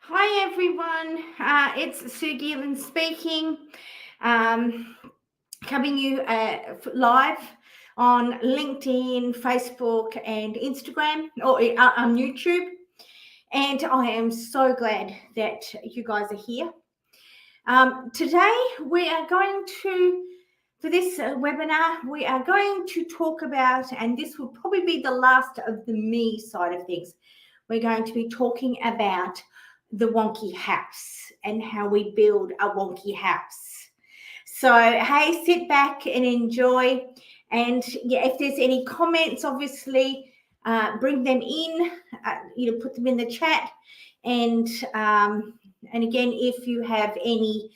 Hi everyone, it's Sue Geelan speaking, um, coming you live on LinkedIn, Facebook, and Instagram, or on YouTube. And I am so glad that you guys are here. Today we are going to, for this webinar, we are going to talk about, and this will probably be the last of the me side of things. We're going to be talking about the wonky house and how we build a wonky house. So, hey, sit back and enjoy. And yeah, if there's any comments, obviously, bring them in. Put them in the chat. And again, if you have any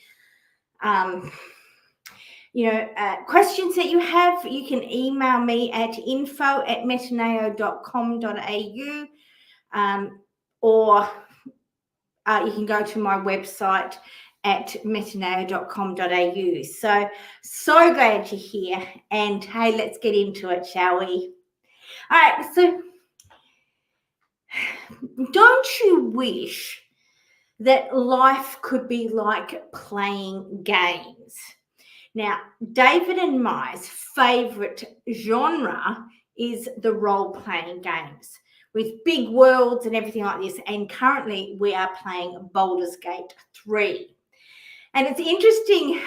questions that you have, you can email me at info@metaneo.com.au, or you can go to my website at metaneo.com.au. So glad you're here. And hey, let's get into it, shall we? All right, so don't you wish that life could be like playing games? Now, David and my favorite genre is the role-playing games with big worlds and everything like this. And currently we are playing Baldur's Gate 3. And it's interesting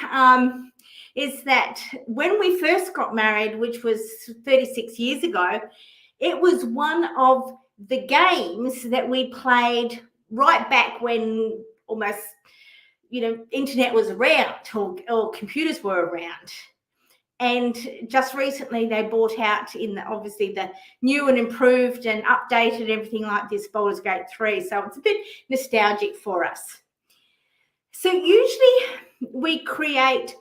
is that when we first got married, which was 36 years ago, it was one of the games that we played right back when almost internet was around, or computers were around. And just recently they brought out, obviously the new and improved and updated everything like this, Baldur's Gate 3. So it's a bit nostalgic for us. So usually we create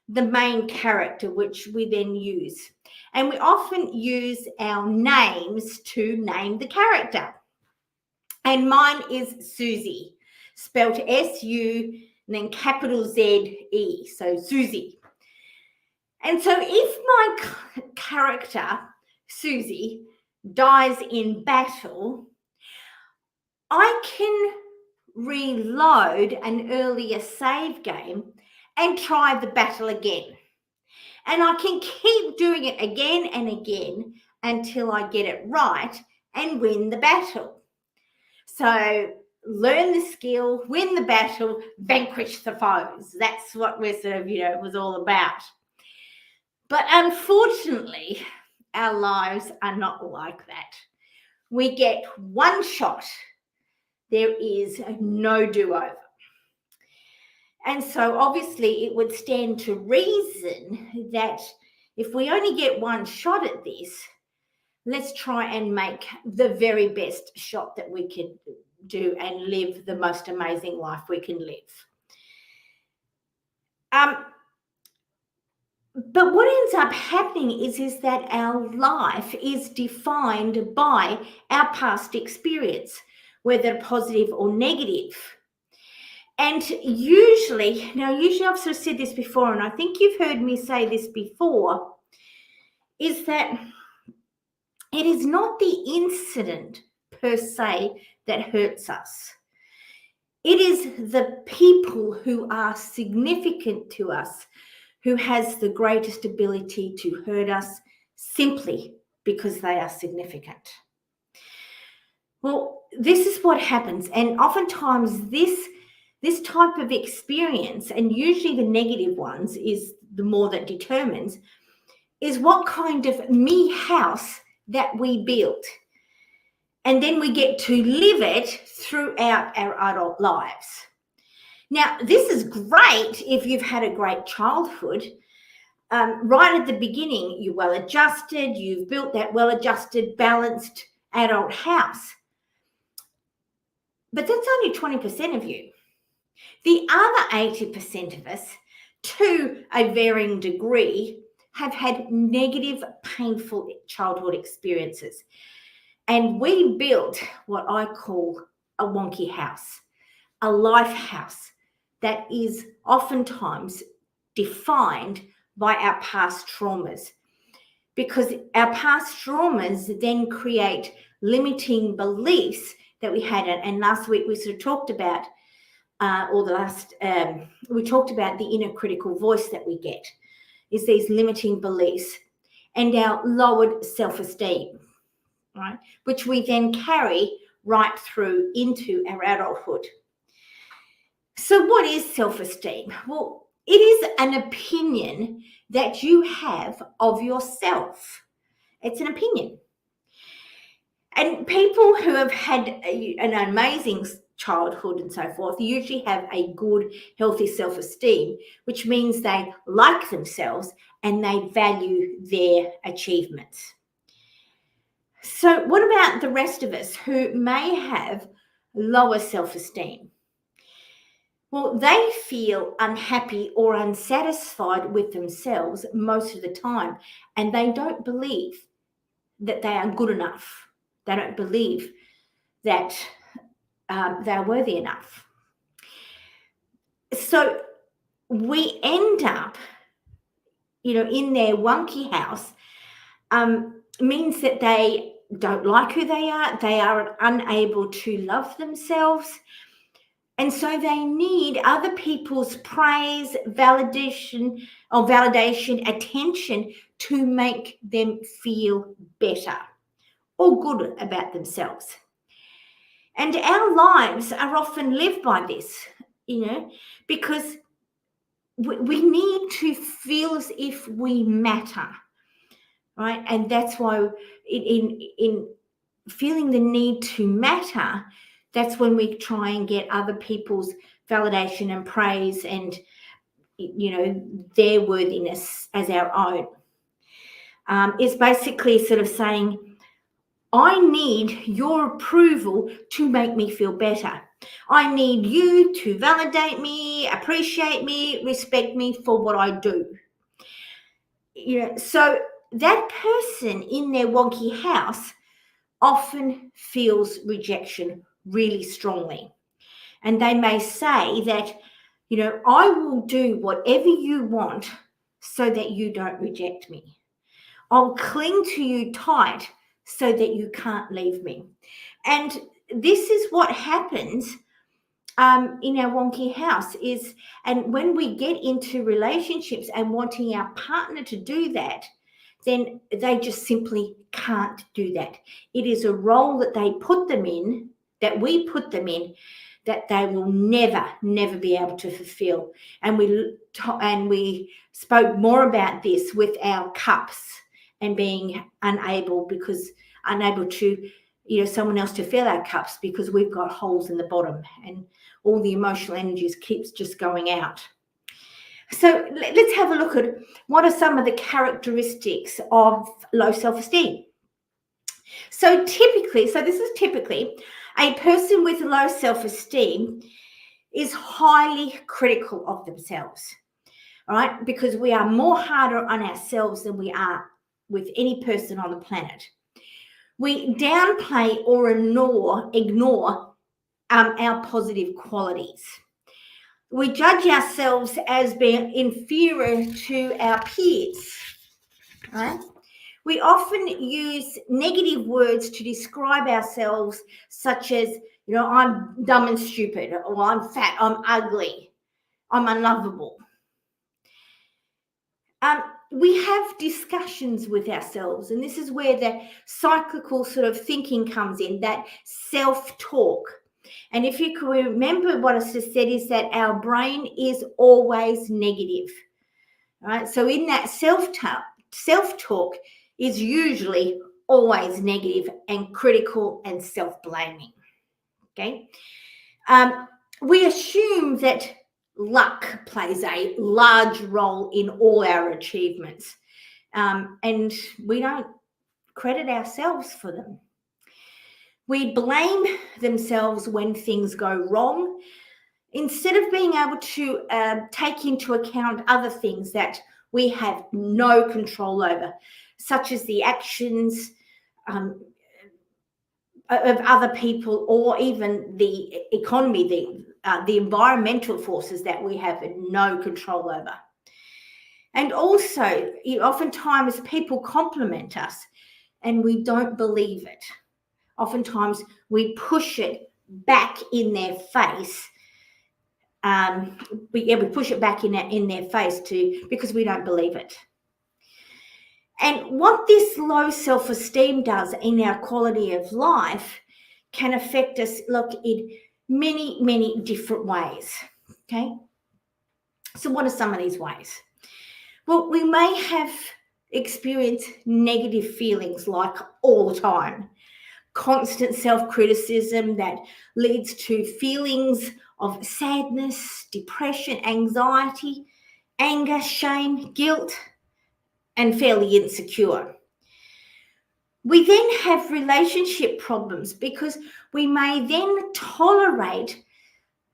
the main character, which we then use. And we often use our names to name the character. And mine is Susie, spelled S-U and then capital Z-E, so Susie. And so if my character, Susie, dies in battle, I can reload an earlier save game and try the battle again. And I can keep doing it again and again until I get it right and win the battle. So learn the skill, win the battle, vanquish the foes. That's what we're sort of, was all about. But unfortunately, our lives are not like that. We get one shot. There is no do-over. And so obviously it would stand to reason that if we only get one shot at this, let's try and make the very best shot that we can do and live the most amazing life we can live. But what ends up happening is that our life is defined by our past experience, whether positive or negative. And usually I've sort of said this before, and I think you've heard me say this before, is that it is not the incident per se that hurts us. It is the people who are significant to us who has the greatest ability to hurt us simply because they are significant. Well, this is what happens. And oftentimes this type of experience, and usually the negative ones is the more that determines, is what kind of me house that we built. And then we get to live it throughout our adult lives. Now, this is great if you've had a great childhood. Right at the beginning, you're well-adjusted, you've built that well-adjusted, balanced adult house. But that's only 20% of you. The other 80% of us, to a varying degree, have had negative, painful childhood experiences. And we built what I call a wonky house, a life house that is oftentimes defined by our past traumas, because our past traumas then create limiting beliefs that we had. And last week we sort of talked about or the last, we talked about the inner critical voice that we get, is these limiting beliefs and our lowered self-esteem, right? Which we then carry right through into our adulthood. So what is self-esteem? Well, it is an opinion that you have of yourself. It's an opinion. And people who have had an amazing childhood and so forth usually have a good, healthy self-esteem, which means they like themselves and they value their achievements. So what about the rest of us who may have lower self-esteem? Well, they feel unhappy or unsatisfied with themselves most of the time, and they don't believe that they are good enough. They don't believe that they're worthy enough. So we end up, in their wonky house, means that they don't like who they are unable to love themselves, and so they need other people's praise, validation, attention to make them feel better or good about themselves. And our lives are often lived by this, because we need to feel as if we matter, right? And that's why in feeling the need to matter, that's when we try and get other people's validation and praise and, their worthiness as our own. It's basically sort of saying, I need your approval to make me feel better. I need you to validate me, appreciate me, respect me for what I do. So that person in their wonky house often feels rejection really strongly. And they may say that, I will do whatever you want so that you don't reject me. I'll cling to you tight so that you can't leave me. And this is what happens in our wonky house and when we get into relationships and wanting our partner to do that, then they just simply can't do that. It is a role that they put them in, that we put them in, that they will never be able to fulfill. And we spoke more about this with our cups and being unable to, someone else to fill our cups because we've got holes in the bottom and all the emotional energies keeps just going out. So let's have a look at what are some of the characteristics of low self-esteem. So this is typically a person with low self-esteem is highly critical of themselves, all right? Because we are more harder on ourselves than we are with any person on the planet. We downplay or ignore our positive qualities. We judge ourselves as being inferior to our peers, right? We often use negative words to describe ourselves, such as, I'm dumb and stupid, or I'm fat, I'm ugly, I'm unlovable. We have discussions with ourselves, and this is where the cyclical sort of thinking comes in, that self-talk. And if you can remember what I just said, is that our brain is always negative, right? So in that self-talk is usually always negative and critical and self-blaming, okay? We assume that luck plays a large role in all our achievements, and we don't credit ourselves for them. We blame themselves when things go wrong instead of being able to take into account other things that we have no control over, such as the actions of other people, or even the economy, the environmental forces that we have no control over. And also, oftentimes people compliment us and we don't believe it. Oftentimes we push it back in their face we push it back in their face because we don't believe it. And what this low self-esteem does in our quality of life can affect us, look, in many, many different ways. Okay. So what are some of these ways? Well, we may have experienced negative feelings like all the time, constant self-criticism that leads to feelings of sadness, depression, anxiety, anger, shame, guilt, and fairly insecure. We then have relationship problems because we may then tolerate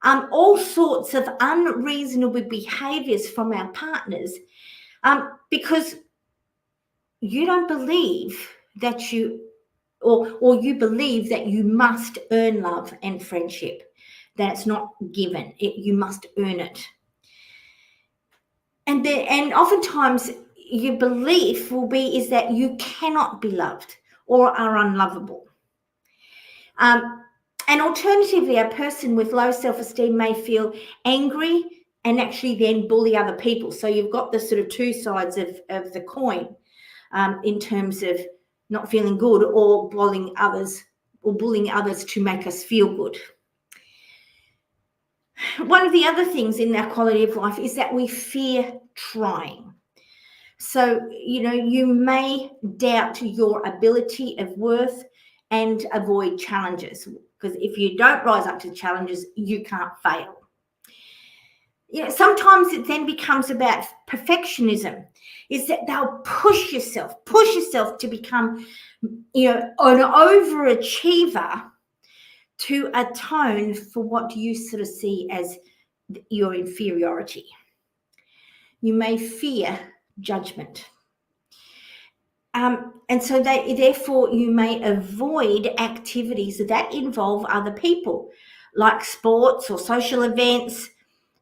all sorts of unreasonable behaviors from our partners because you don't believe that or you believe that you must earn love and friendship, that it's not given, you must earn it. And oftentimes your belief is that you cannot be loved or are unlovable. And alternatively, a person with low self-esteem may feel angry and actually then bully other people. So you've got the sort of two sides of the coin in terms of not feeling good or bullying others to make us feel good. One of the other things in our quality of life is that we fear trying. So, you may doubt your ability of worth and avoid challenges, because if you don't rise up to the challenges, you can't fail. Sometimes it then becomes about perfectionism, is that they'll push yourself to become, an overachiever to atone for what you sort of see as your inferiority. You may fear judgment. And so therefore you may avoid activities that involve other people, like sports or social events,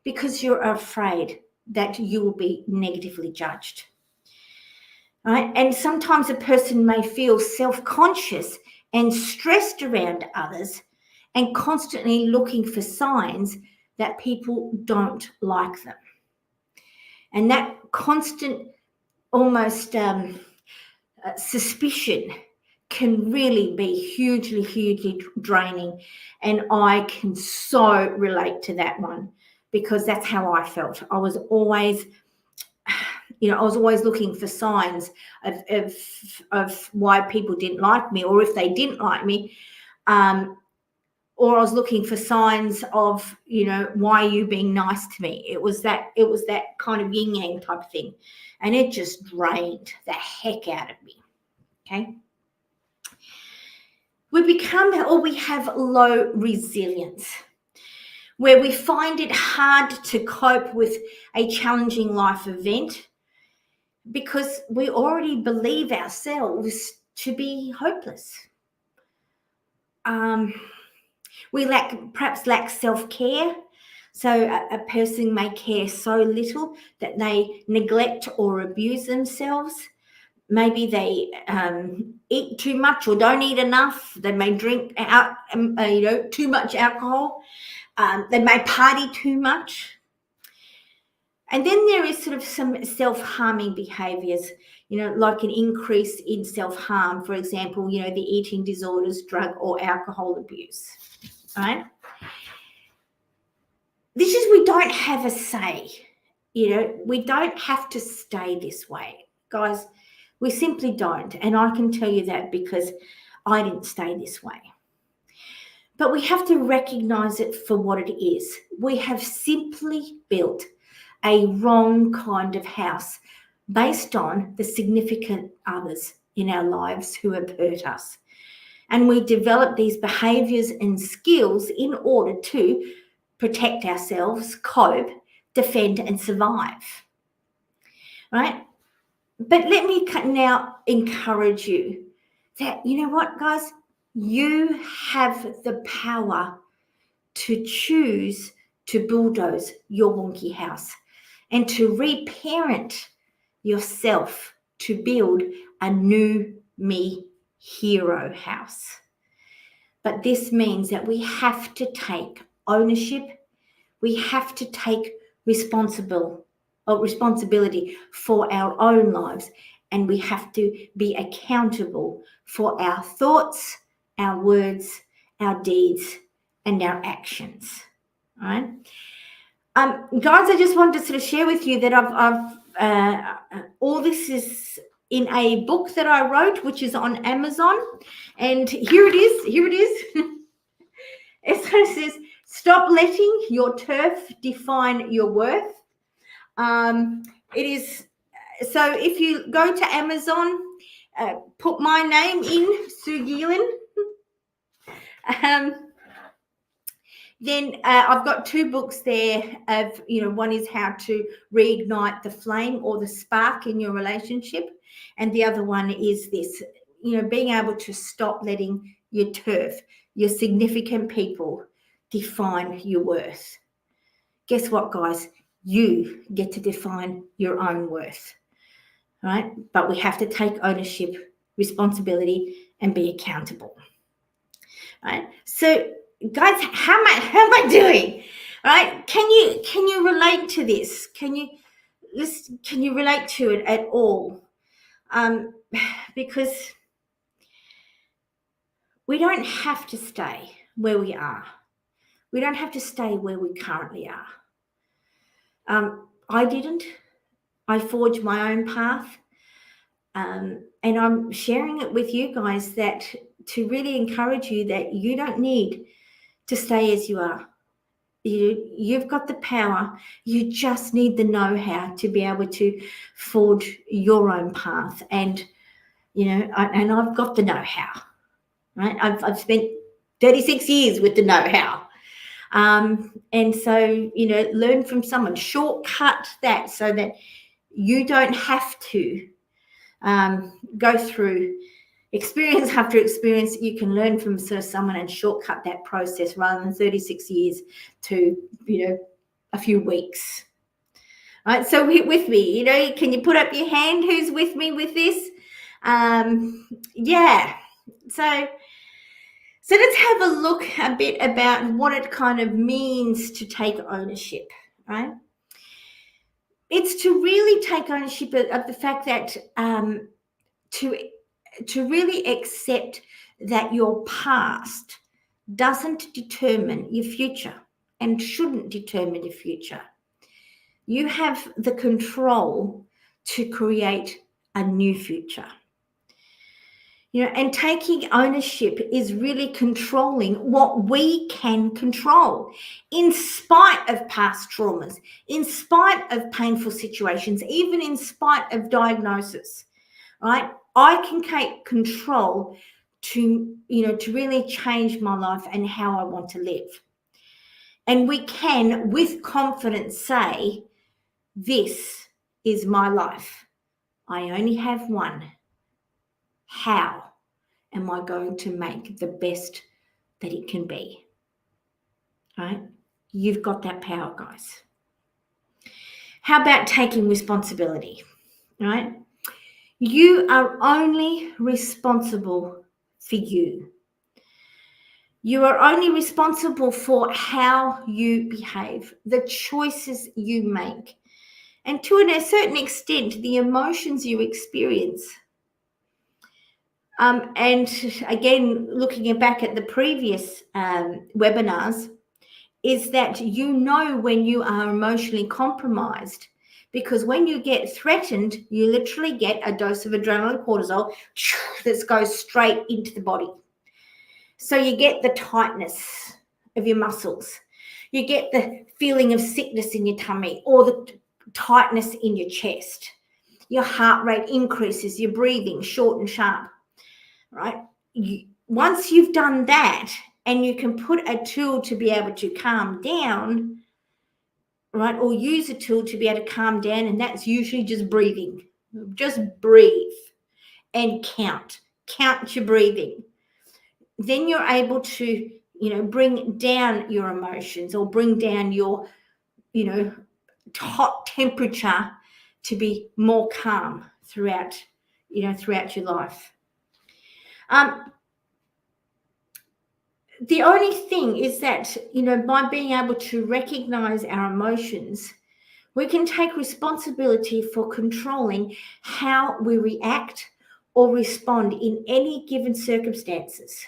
because you're afraid that you will be negatively judged. Right? And sometimes a person may feel self-conscious and stressed around others and constantly looking for signs that people don't like them. And that constant, almost suspicion can really be hugely, hugely draining. And I can so relate to that one, because that's how I felt. I was always looking for signs of why people didn't like me, or if they didn't like me, or I was looking for signs of, why are you being nice to me? It was that kind of yin yang type thing, and it just drained the heck out of me. Okay. We have low resilience, where we find it hard to cope with a challenging life event because we already believe ourselves to be hopeless. We perhaps lack self-care. So a person may care so little that they neglect or abuse themselves. Maybe they eat too much or don't eat enough. They may drink too much alcohol. They may party too much. And then there is sort of some self-harming behaviours, like an increase in self-harm. For example, the eating disorders, drug or alcohol abuse. Right? This is, we don't have a say. We don't have to stay this way, guys. We simply don't. And I can tell you that because I didn't stay this way. But we have to recognize it for what it is. We have simply built a wrong kind of house based on the significant others in our lives who have hurt us. And we develop these behaviors and skills in order to protect ourselves, cope, defend, and survive. Right? But let me now encourage you that, you know what, guys? You have the power to choose to bulldoze your wonky house and to reparent yourself to build a new me hero house. But this means that we have to take ownership. we have to take responsibility for our own lives, and we have to be accountable for our thoughts, our words, our deeds, and our actions. All right. Guys, I just wanted to sort of share with you that I've all this is in a book that I wrote, which is on Amazon, and here it is. It says, "Stop letting your turf define your worth." It is, so if you go to Amazon, put my name in, Sue Geelan. Then I've got 2 books there of, one is how to reignite the flame or the spark in your relationship. And the other one is this, being able to stop letting your turf, your significant people, define your worth. Guess what, guys? You get to define your own worth, right? But we have to take ownership, responsibility, and be accountable, right? So, guys, how am I doing? Right? Can you relate to this? Can you relate to it at all? Because we don't have to stay where we are. We don't have to stay where we currently are. I didn't. I forged my own path. And I'm sharing it with you guys that to really encourage you that you don't need to stay as you are. You've got the power. You just need the know-how to be able to forge your own path. And, and I've got the know-how, right? I've spent 36 years with the know-how. And so, learn from someone, shortcut that so that you don't have to go through experience after experience. You can learn from someone and shortcut that process rather than 36 years to, a few weeks. All right, so with me, can you put up your hand who's with me with this? Yeah. So let's have a look a bit about what it kind of means to take ownership, right? It's to really take ownership of the fact that to really accept that your past doesn't determine your future and shouldn't determine your future. You have the control to create a new future. And taking ownership is really controlling what we can control in spite of past traumas, in spite of painful situations, even in spite of diagnosis, right? I can take control to really change my life and how I want to live. And we can, with confidence, say, this is my life. I only have one. How am I going to make the best that it can be? Right? You've got that power, guys. How about taking responsibility? Right? You are only responsible for you. You are only responsible for how you behave, the choices you make, and to a certain extent, the emotions you experience. And again, looking back at the previous webinars, is that when you are emotionally compromised, because when you get threatened, you literally get a dose of adrenaline, cortisol that goes straight into the body. So you get the tightness of your muscles. You get the feeling of sickness in your tummy or the tightness in your chest. Your heart rate increases, your breathing short and sharp, right? Once you've done that and you can put a tool to be able to calm down, right, or use a tool to be able to calm down, and that's usually just breathing. Just breathe and count your breathing. Then you're able to, bring down your emotions or bring down your, hot temperature to be more calm throughout your life. the only thing is that, by being able to recognize our emotions, we can take responsibility for controlling how we react or respond in any given circumstances.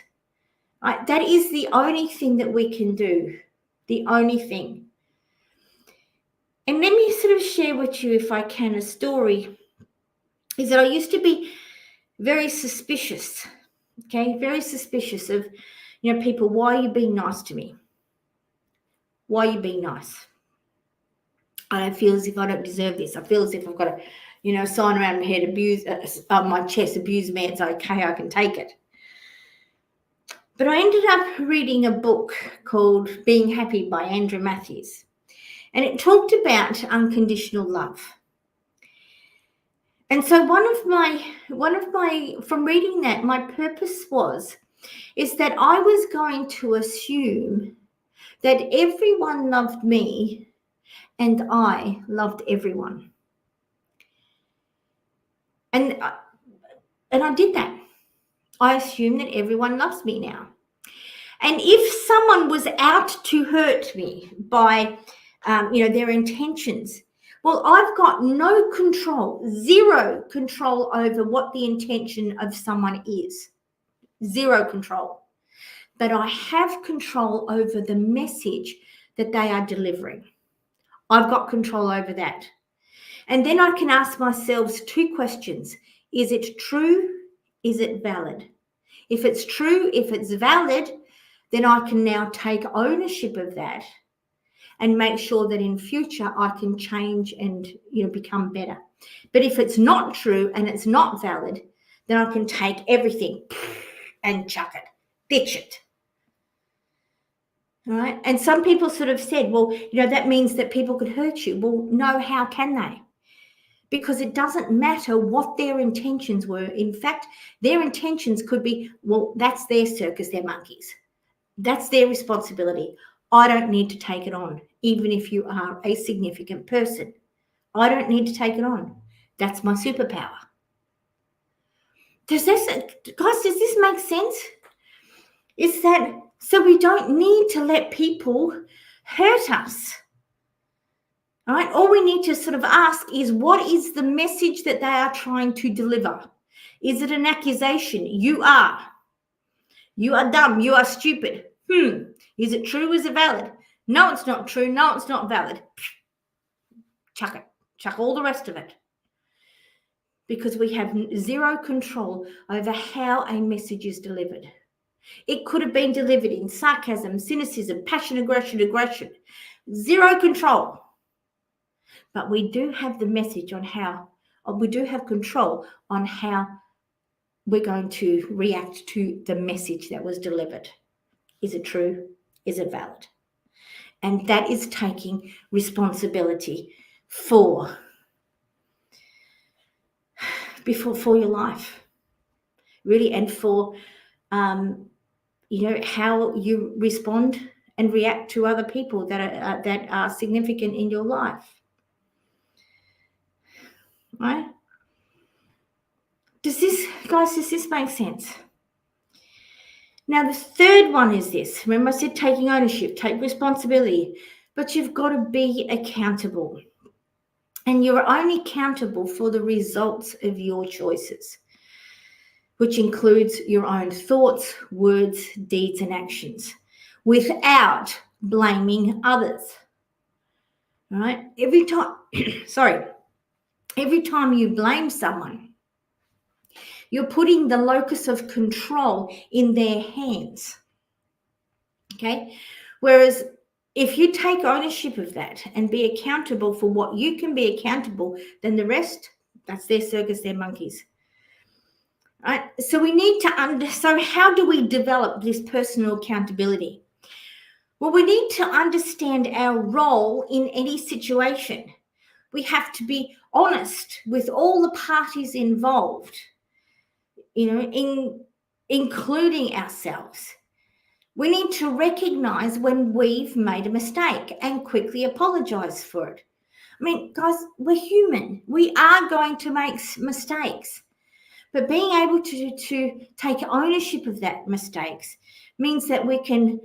Right? That is the only thing that we can do. The only thing. And let me sort of share with you, if I can, a story. Is that I used to be very suspicious, okay? Very suspicious of, people. Why are you being nice to me? Why are you being nice? I don't feel as if I don't deserve this. I feel as if I've got a, sign around my head, my chest, abuse me. It's okay. I can take it. But I ended up reading a book called Being Happy by Andrew Matthews. And it talked about unconditional love. And so one of my from reading that, my purpose is that I was going to assume that everyone loved me and I loved everyone. And I did that. I assumed that everyone loves me now. And if someone was out to hurt me by, their intentions, well, I've got no control, zero control over what the intention of someone is. Zero control. But I have control over the message that they are delivering. I've got control over that. And then I can ask myself two questions. Is it true? Is it valid? If it's true, if it's valid, then I can now take ownership of that and make sure that in future I can change and become better. But if it's not true and it's not valid, then I can take everything and chuck it, ditch it. All right? And some people sort of said, well, that means that people could hurt you. Well, no, how can they? Because it doesn't matter what their intentions were. In fact, their intentions could be, well, that's their circus, they're monkeys. That's their responsibility. I don't need to take it on, even if you are a significant person. I don't need to take it on. That's my superpower. Does this make sense? Is that so we don't need to let people hurt us? All right? All we need to sort of ask is, what is the message that they are trying to deliver? Is it an accusation? You are dumb. You are stupid. Is it true? Is it valid? No, it's not true. No, it's not valid. Chuck it. Chuck all the rest of it. Because we have zero control over how a message is delivered. It could have been delivered in sarcasm, cynicism, passion, aggression. Zero control. But we do have the message on how, we do have control on how we're going to react to the message that was delivered. Is it true? Is it valid? And that is taking responsibility for your life, really, and for how you respond and react to other people that are significant in your life. Right? Does this make sense? Now, the third one is this. Remember, I said taking ownership, take responsibility, but you've got to be accountable. And you're only accountable for the results of your choices, which includes your own thoughts, words, deeds, and actions, without blaming others. All right? Every time you blame someone, you're putting the locus of control in their hands. Okay? Whereas if you take ownership of that and be accountable for what you can be accountable, then the rest, that's their circus, their monkeys. Right? So we need to so how do we develop this personal accountability? Well, we need to understand our role in any situation. We have to be honest with all the parties involved, including ourselves. We need to recognize when we've made a mistake and quickly apologize for it. I mean, guys, we're human. We are going to make mistakes. But being able to take ownership of that mistakes means that we can,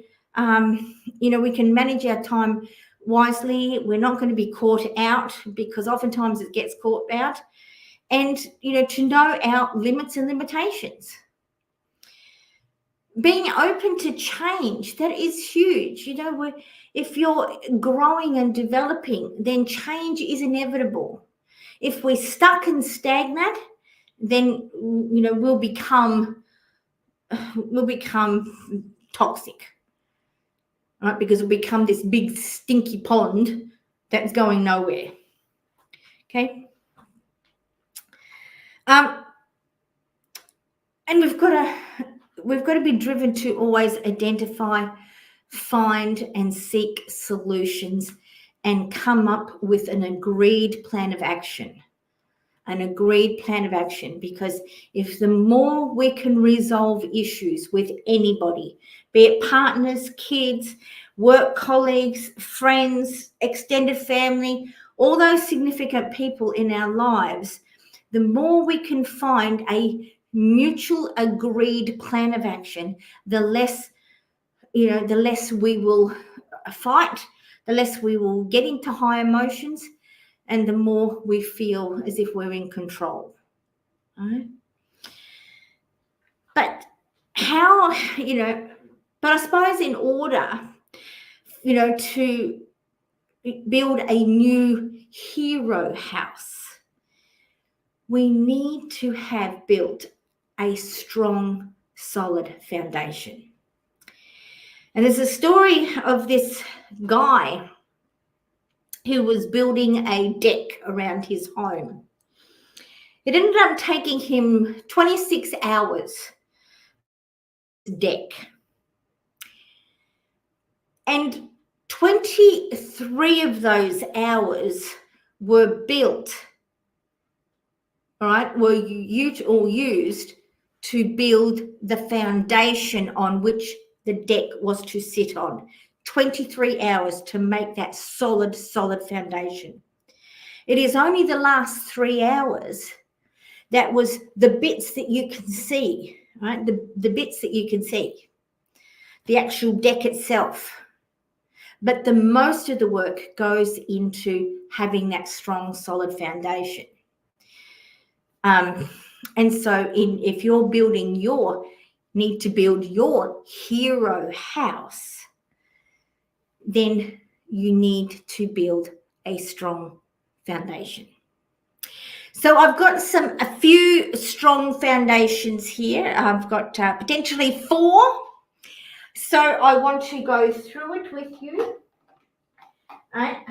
we can manage our time wisely. We're not going to be caught out, because oftentimes it gets caught out. And, to know our limits and limitations. Being open to change, that is huge. If you're growing and developing, then change is inevitable. If we're stuck and stagnant, then we'll become toxic, right? Because we'll become this big stinky pond that's going nowhere. Okay. And we've got to be driven to always identify, find and seek solutions, and come up with an agreed plan of action. Because if the more we can resolve issues with anybody, be it partners, kids, work colleagues, friends, extended family, all those significant people in our lives, the more we can find a mutual agreed plan of action, the less we will fight, the less we will get into high emotions, and the more we feel as if we're in control. Right? But how, but I suppose in order, to build a new hero house, we need to have built a strong, solid foundation. And there's a story of this guy who was building a deck around his home. It ended up taking him 26 hours to deck. And 23 of those hours were built, all right, were used to build the foundation on which the deck was to sit on. 23 hours to make that solid foundation. It is only the last 3 hours that was the bits that you can see, right? The bits that you can see, the actual deck itself. But the most of the work goes into having that strong, solid foundation. And so if you're need to build your hero house, then you need to build a strong foundation. So I've got a few strong foundations here. I've got potentially 4. So I want to go through it with you. I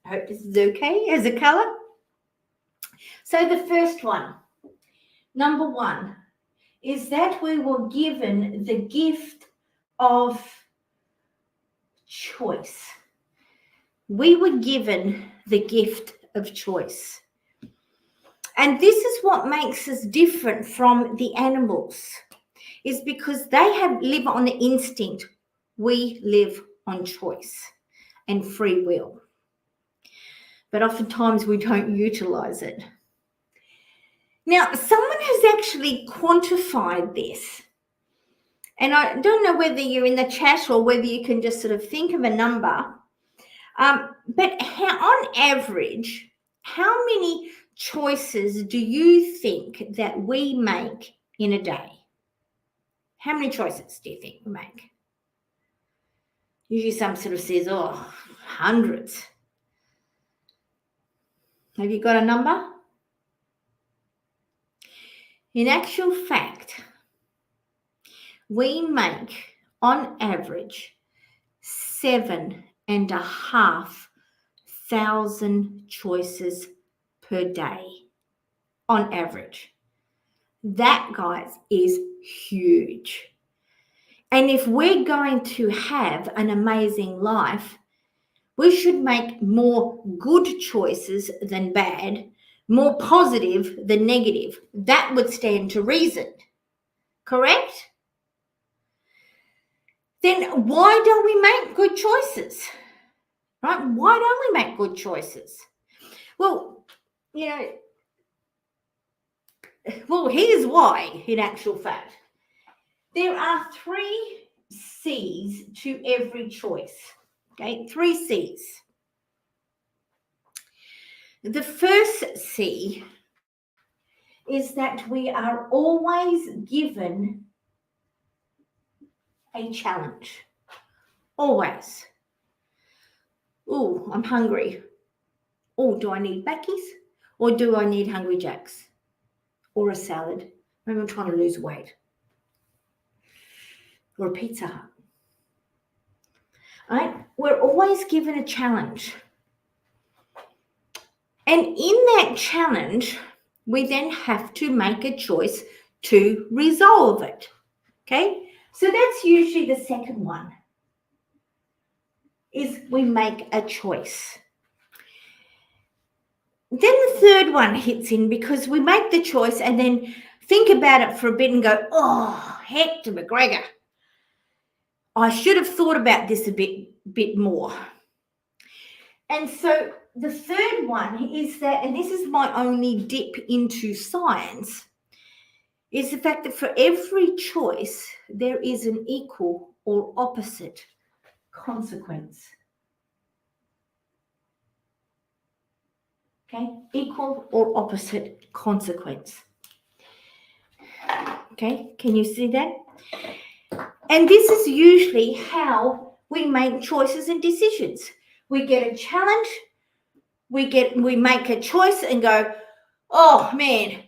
hope this is okay as a color. So the first one, number 1, is that we were given the gift of choice. We were given the gift of choice. And this is what makes us different from the animals, is because they live on the instinct. We live on choice and free will. But oftentimes we don't utilize it. Now, someone has actually quantified this. And I don't know whether you're in the chat or whether you can just sort of think of a number. But on average, how many choices do you think that we make in a day? How many choices do you think we make? Usually some sort of says, hundreds. Have you got a number? In actual fact, we make, on average, 7,500 choices per day, on average. That, guys, is huge. And if we're going to have an amazing life, we should make more good choices than bad, more positive than negative. That would stand to reason. Correct? Then why don't we make good choices? Right? Why don't we make good choices? Well, here's why, in actual fact. There are 3 C's to every choice. Okay, 3 C's. The first C is that we are always given a challenge. Always. Oh, I'm hungry. Oh, do I need Backies? Or do I need Hungry Jacks? Or a salad? Maybe I'm trying to lose weight. Or a Pizza Hut. Right? We're always given a challenge. And in that challenge, we then have to make a choice to resolve it. Okay? So that's usually the second one, is we make a choice. Then the third one hits in because we make the choice and then think about it for a bit and go, oh, Hector McGregor, I should have thought about this a bit more. And so the third one is that, and this is my only dip into science, is the fact that for every choice, there is an equal or opposite consequence. Okay, equal or opposite consequence. Okay, can you see that? And this is usually how we make choices and decisions. We get a challenge, we make a choice and go, oh man,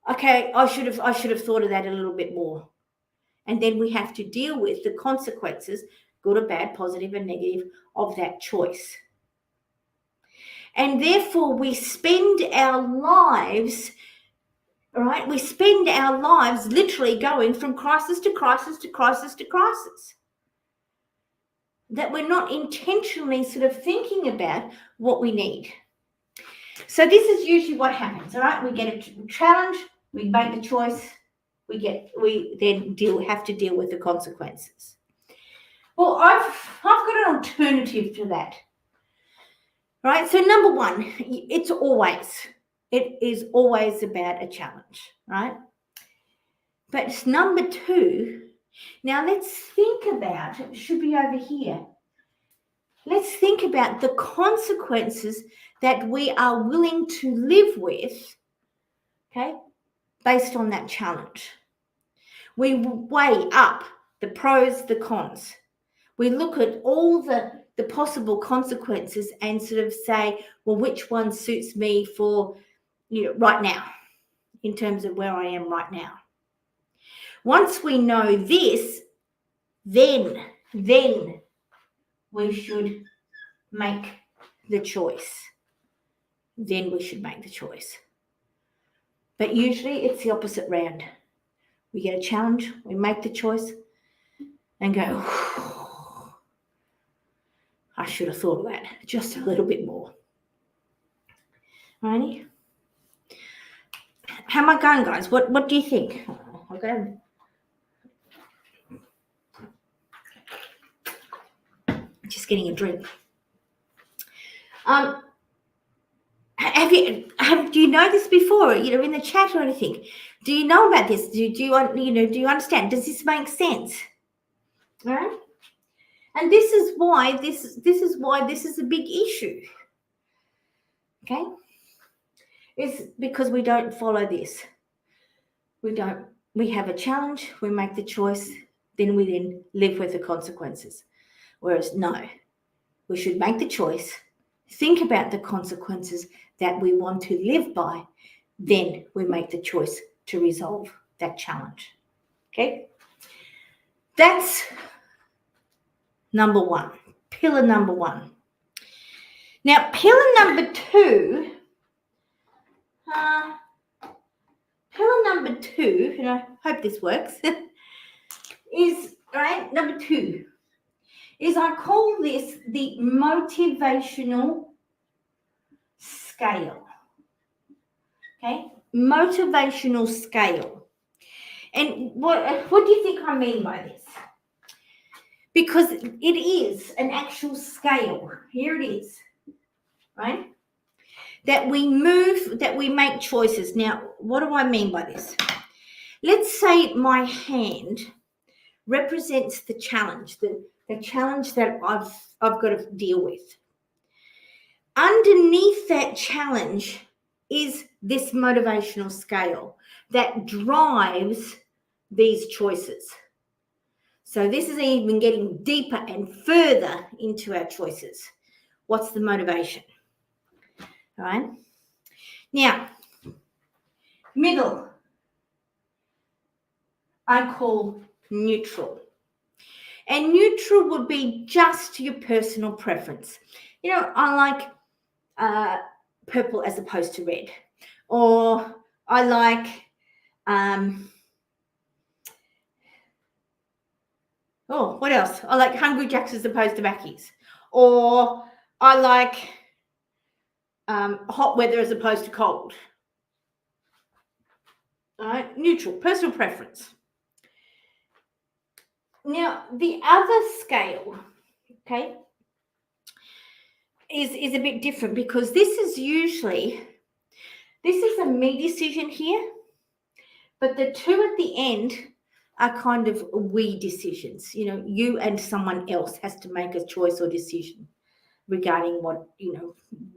okay, I should have thought of that a little bit more. And then we have to deal with the consequences, good or bad, positive and negative, of that choice. And therefore we spend our lives, right? We spend our lives literally going from crisis to crisis to crisis to crisis. That we're not intentionally sort of thinking about what we need. So this is usually what happens, all right? We get a challenge, we make the choice, we then have to deal with the consequences. Well, I've got an alternative to that. Right? So number one, it is always about a challenge, right? But number two, now let's think about, it should be over here. Let's think about the consequences that we are willing to live with, okay, based on that challenge. We weigh up the pros, the cons. We look at all the possible consequences and sort of say, well, which one suits me for, right now, in terms of where I am right now. Once we know this, then we should make the choice. Then we should make the choice. But usually it's the opposite round. We get a challenge, we make the choice, and go, I should have thought of that just a little bit more. Righty? How am I going, guys? What do you think? Okay. Just getting a drink. Do you know this before? In the chat or anything? Do you know about this? Do you understand? Does this make sense? All right. And this is why this is a big issue. Okay. It's because we don't follow this. We have a challenge, we make the choice, then we live with the consequences. Whereas no, we should make the choice, think about the consequences that we want to live by, then we make the choice to resolve that challenge. Okay? That's number one, pillar number one. Now, pillar number two, and I hope this works, is, right, number two, is I call this the motivational scale. Okay? Motivational scale. And what do you think I mean by this? Because it is an actual scale. Here it is, right? That we make choices. Now, what do I mean by this? Let's say my hand represents the challenge, the challenge that I've got to deal with. Underneath that challenge is this motivational scale that drives these choices. So this is even getting deeper and further into our choices. What's the motivation? All right. Now, middle, I call neutral. And neutral would be just your personal preference. You know, I like purple as opposed to red. Or I like what else? I like Hungry Jacks as opposed to Mackies. Or I like hot weather as opposed to cold. All right, neutral, personal preference. Now, the other scale, okay, is a bit different because this is a me decision here, but the two at the end are kind of we decisions. You know, you and someone else has to make a choice or decision regarding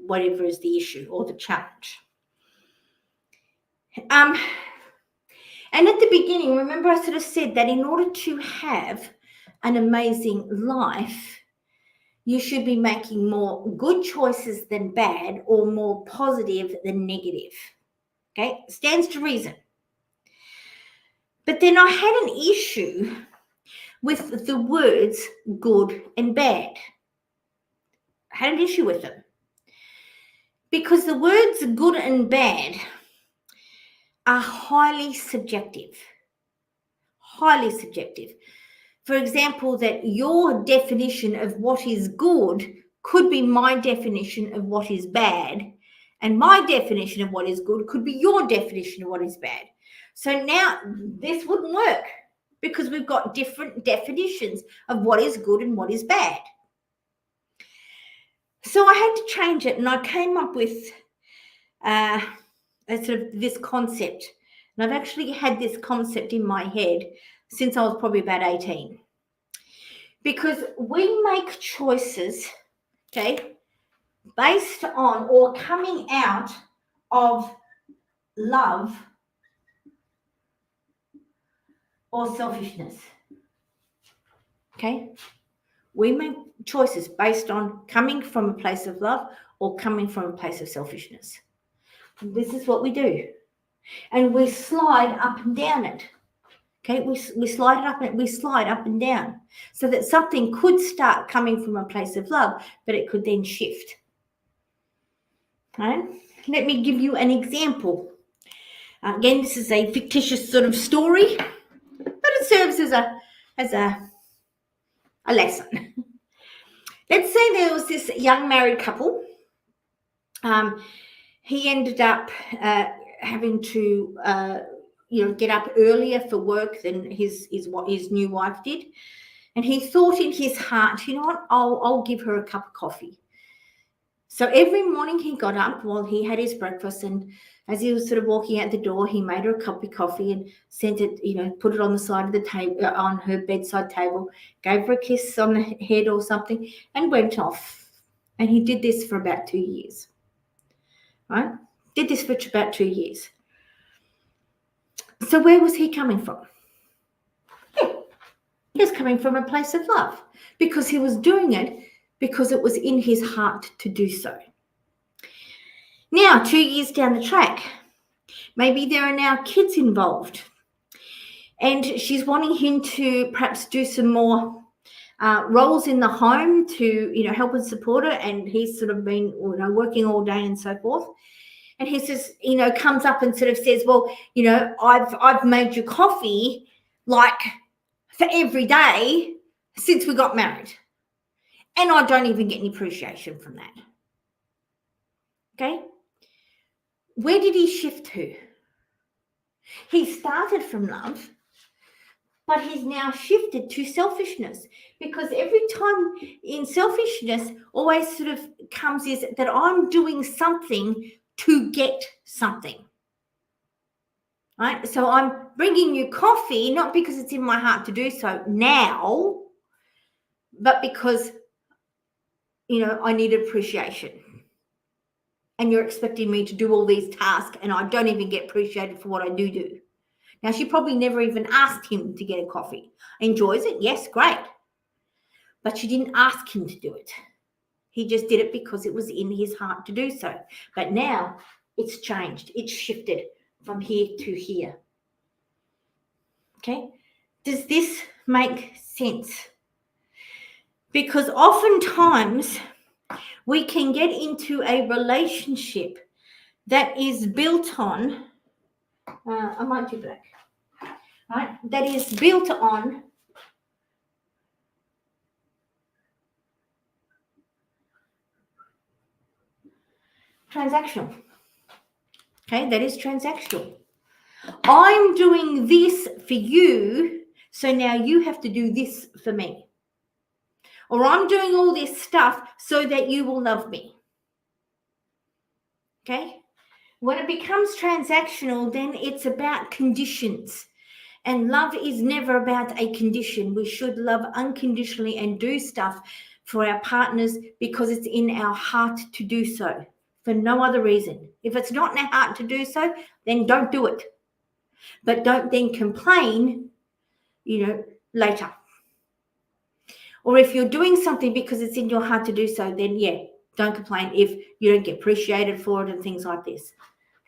whatever is the issue or the challenge. And at the beginning, remember I sort of said that in order to have an amazing life, you should be making more good choices than bad or more positive than negative. Okay, stands to reason. But then I had an issue with the words good and bad. I had an issue with them. Because the words good and bad are highly subjective. Highly subjective. For example, that your definition of what is good could be my definition of what is bad, and my definition of what is good could be your definition of what is bad. So now this wouldn't work because we've got different definitions of what is good and what is bad. So I had to change it, and I came up with sort of this concept. And I've actually had this concept in my head since I was probably about 18. Because we make choices, okay, based on or coming out of love or selfishness. Okay? We make choices based on coming from a place of love or coming from a place of selfishness. This is what we do. And we slide up and down it. Okay, we slide it up and we slide up and down so that something could start coming from a place of love, but it could then shift. Right? Let me give you an example. Again, this is a fictitious sort of story, but it serves as a lesson. Let's say there was this young married couple. He ended up having to get up earlier for work than his new wife did. And he thought in his heart, you know what, I'll give her a cup of coffee. So every morning he got up while he had his breakfast, and as he was sort of walking out the door, he made her a cup of coffee and sent it, put it on the side of the table, on her bedside table, gave her a kiss on the head or something, and went off. And he did this for about 2 years. Right? Did this for about 2 years. So where was he coming from? He was coming from a place of love because he was doing it because it was in his heart to do so. Now, 2 years down the track, maybe there are now kids involved, and she's wanting him to perhaps do some more roles in the home to, help and support her, and he's sort of been, working all day and so forth. And he says, comes up and sort of says, well, I've made you coffee like for every day since we got married. And I don't even get any appreciation from that. Okay? Where did he shift to? He started from love, but he's now shifted to selfishness, because every time in selfishness always sort of comes is that I'm doing something to get something. right? So I'm bringing you coffee, not because it's in my heart to do so now, but because, I need appreciation. And you're expecting me to do all these tasks, and I don't even get appreciated for what I do. Now, she probably never even asked him to get a coffee. Enjoys it? Yes, great. But she didn't ask him to do it. He just did it because it was in his heart to do so. But now it's changed. It's shifted from here to here. Okay? Does this make sense? Because oftentimes we can get into a relationship that is built on, I might do black, right? That is built on transactional. Okay, that is transactional. I'm doing this for you, so now you have to do this for me. Or I'm doing all this stuff so that you will love me. Okay? When it becomes transactional, then it's about conditions. And love is never about a condition. We should love unconditionally and do stuff for our partners because it's in our heart to do so, for no other reason. If it's not in our heart to do so, then don't do it. But don't then complain, later. Or if you're doing something because it's in your heart to do so, then don't complain if you don't get appreciated for it and things like this.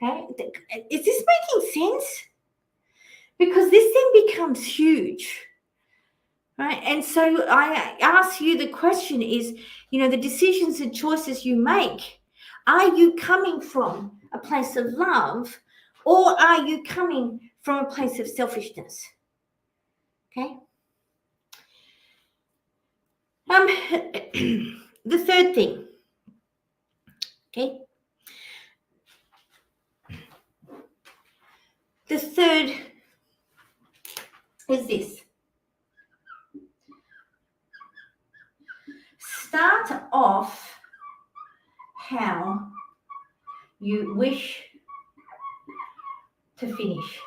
Okay? Is this making sense? Because this thing becomes huge. Right? And so I ask you, the question is, the decisions and choices you make, are you coming from a place of love, or are you coming from a place of selfishness? Okay. The third thing. Okay. The third is this. Start off how you wish to finish.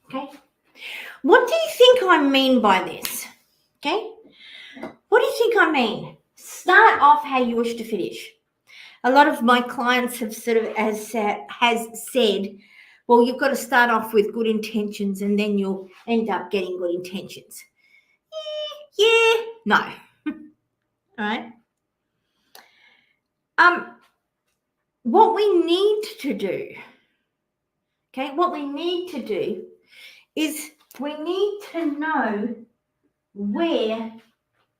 Okay? What do you think I mean by this? Okay? What do you think I mean? Start off how you wish to finish. A lot of my clients have sort of has said, well, you've got to start off with good intentions and then you'll end up getting good intentions. No. All right. What we need to do, is we need to know where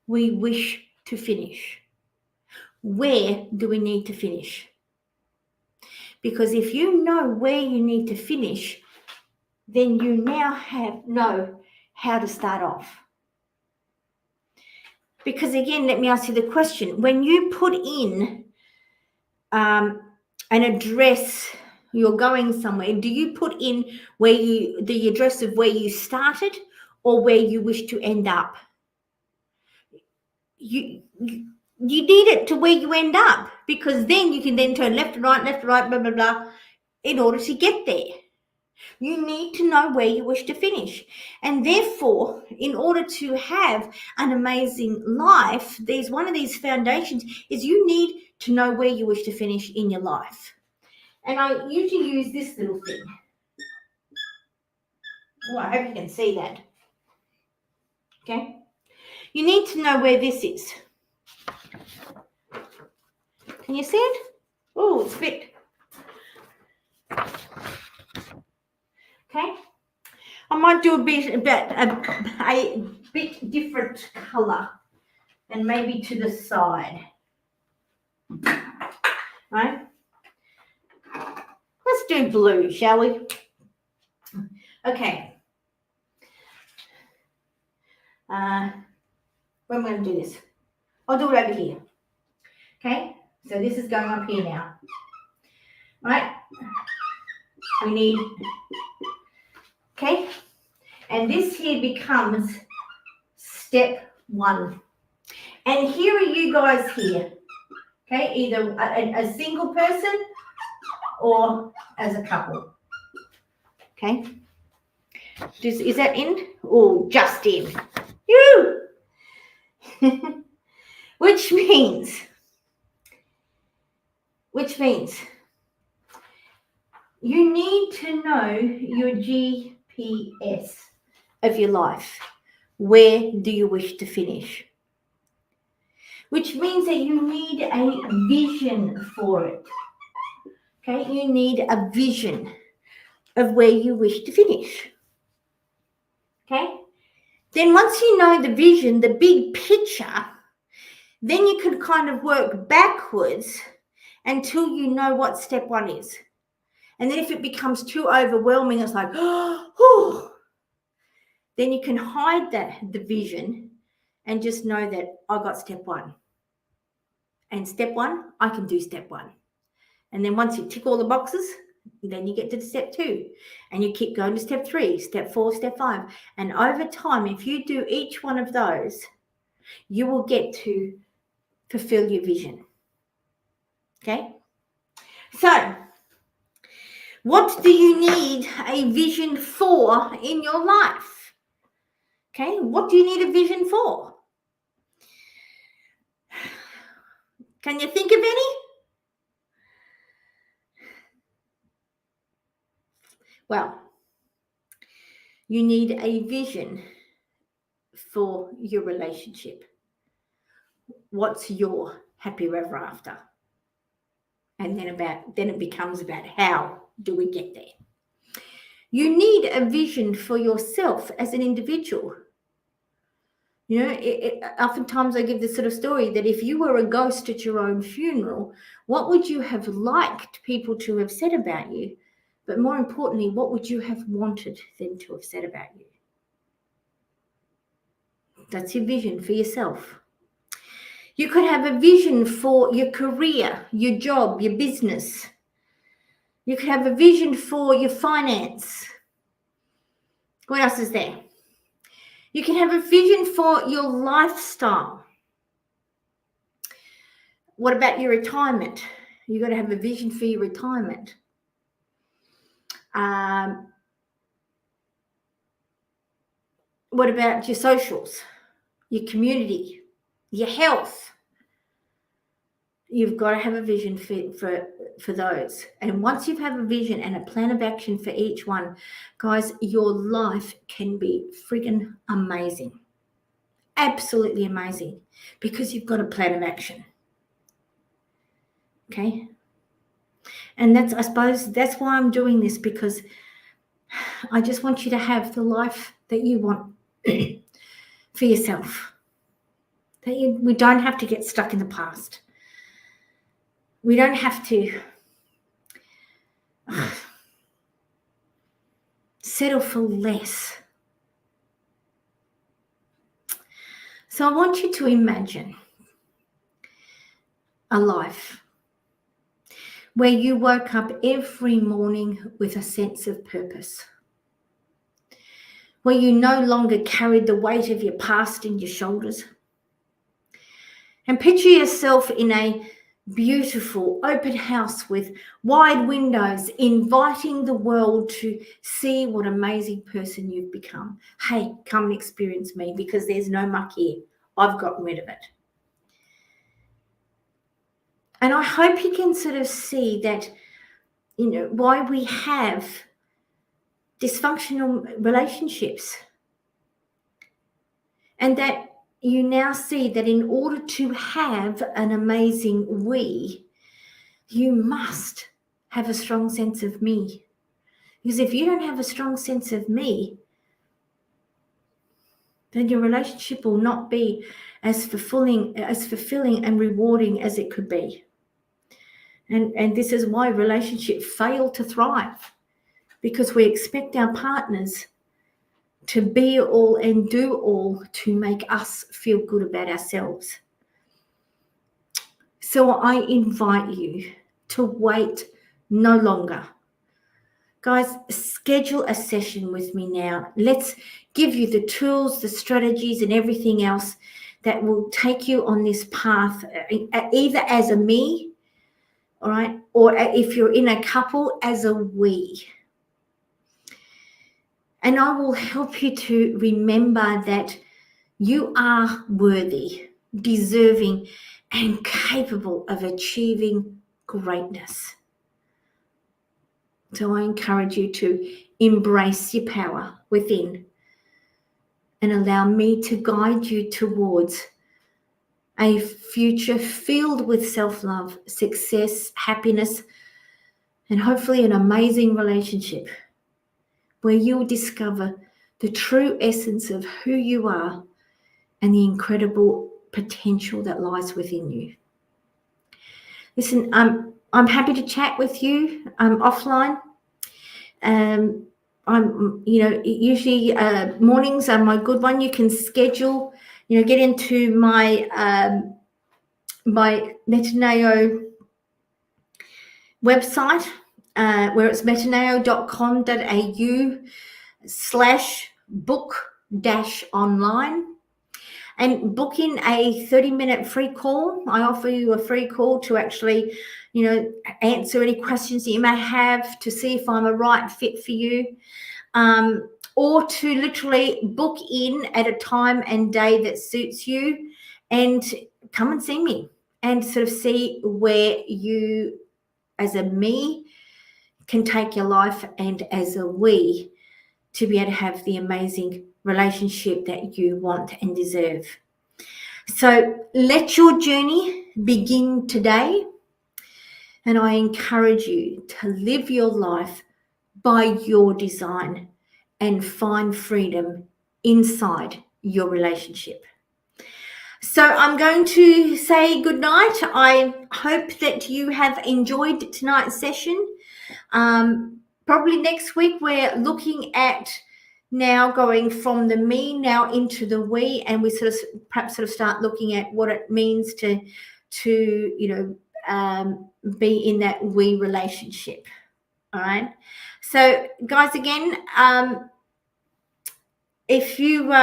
we wish to finish. Where do we need to finish? Because if you know where you need to finish, then you now know how to start off. Because again, let me ask you the question. When you put in an address, you're going somewhere, do you put in the address of where you started or where you wish to end up? You need it to where you end up, because then you can then turn left to right, blah, blah, blah, in order to get there. You need to know where you wish to finish. And therefore, in order to have an amazing life, one of these foundations is you need to know where you wish to finish in your life. And I usually use this little thing. Oh, I hope you can see that. Okay? You need to know where this is. Can you see it? Oh, it's a bit. Okay? I might do a bit different color, and maybe to the side. Right? Let's do blue, shall we? Okay. When am I going to do this? I'll do it over here. Okay? So this is going up here now. Right? We need, okay? And this here becomes step 1. And here are you guys here. Okay? Either a single person or as a couple. Okay. Is that in? Oh, just in. You. Which means you need to know your GPS of your life. Where do you wish to finish? Which means that you need a vision for it. Okay, you need a vision of where you wish to finish. Okay, then once you know the vision, the big picture, then you can kind of work backwards until you know what step one is. And then if it becomes too overwhelming, it's like, oh, then you can hide the vision and just know that I got step one. And step one, I can do step one. And then once you tick all the boxes, then you get to step two. And you keep going to step three, step four, step five. And over time, if you do each one of those, you will get to fulfill your vision. Okay? So, what do you need a vision for in your life? Okay, what do you need a vision for? Can you think of any? Well, you need a vision for your relationship. What's your happy ever after? And then it becomes about how do we get there? You need a vision for yourself as an individual. You know, oftentimes I give this sort of story that if you were a ghost at your own funeral, what would you have liked people to have said about you? But more importantly, what would you have wanted them to have said about you? That's your vision for yourself. You could have a vision for your career, your job, your business. You could have a vision for your finance. What else is there? You can have a vision for your lifestyle. What about your retirement? You've got to have a vision for your retirement. What about your socials, your community, your health? You've got to have a vision for those. And once you have a vision and a plan of action for each one, guys, your life can be friggin' amazing. Absolutely amazing, because you've got a plan of action. Okay? And I suppose that's why I'm doing this, because I just want you to have the life that you want for yourself. We don't have to get stuck in the past. We don't have to settle for less. So I want you to imagine a life where you woke up every morning with a sense of purpose, where you no longer carried the weight of your past in your shoulders. And picture yourself in a beautiful open house with wide windows, inviting the world to see what amazing person you've become. Hey, come and experience me, because there's no muck here. I've gotten rid of it. And I hope you can sort of see that, you know, why we have dysfunctional relationships. And that you now see that in order to have an amazing we, you must have a strong sense of me. Because if you don't have a strong sense of me, then your relationship will not be as fulfilling and rewarding as it could be. And this is why relationships fail to thrive, because we expect our partners to be all and do all to make us feel good about ourselves. So I invite you to wait no longer. Guys, schedule a session with me now. Let's give you the tools, the strategies, and everything else that will take you on this path, either as a me, all right, or if you're in a couple, as a we. And I will help you to remember that you are worthy, deserving, and capable of achieving greatness. So I encourage you to embrace your power within and allow me to guide you towards a future filled with self-love, success, happiness, and hopefully an amazing relationship where you'll discover the true essence of who you are and the incredible potential that lies within you. Listen, I'm happy to chat with you offline. I'm, usually mornings are my good one. You can schedule, get into my my Metaneo website, where it's metaneo.com.au/book-online. And book in a 30-minute free call. I offer you a free call to actually, answer any questions that you may have, to see if I'm a right fit for you, or to literally book in at a time and day that suits you and come and see me and sort of see where you, as a me, can take your life, and as a we, to be able to have the amazing relationship that you want and deserve. So let your journey begin today, and I encourage you to live your life by your design and find freedom inside your relationship. So I'm going to say good night. I hope that you have enjoyed tonight's session. Probably next week we're looking at now going from the me now into the we, and we perhaps start looking at what it means to be in that we relationship. All right. So guys, again, if you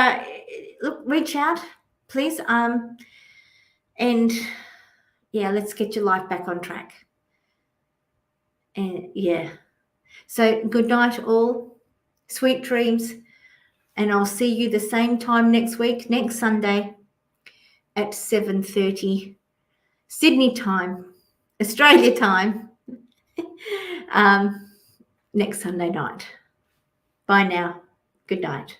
reach out, please, and yeah, let's get your life back on track. And yeah, so good night all, sweet dreams, and I'll see you the same time next week, next Sunday at 7:30 Sydney time, Australia time, next Sunday night. Bye now. Good night.